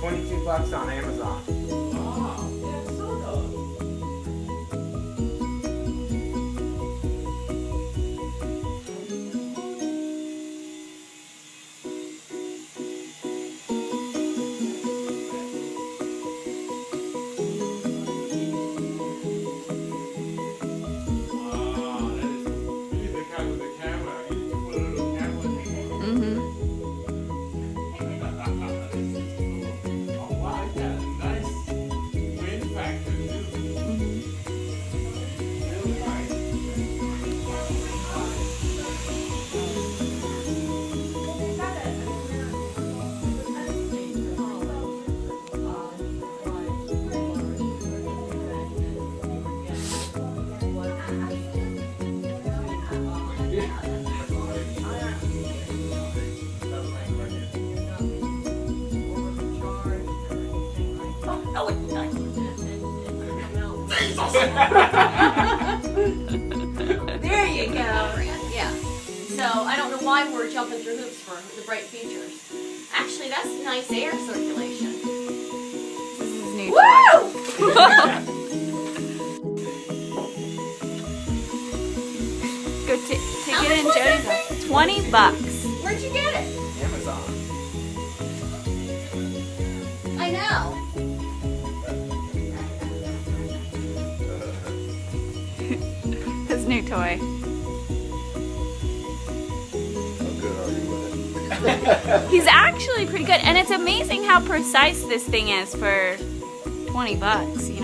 $22 on Amazon. Ah, yeah, I saw those. Ah, that is. You need the guy with the camera. You need to put a little camera thing. Mm-hmm. Oh wow, it got a nice wind factor too. Really nice. Oh, it's nice. There you go. Yeah. So I don't know why we're jumping through hoops for the bright features. Actually, that's nice air circulation. This is new Woo! Go take How it much in was that Jody's. $20. Where'd you get it? Amazon. I know. His new toy. How good are you with it? He's actually pretty good, and it's amazing how precise this thing is for $20.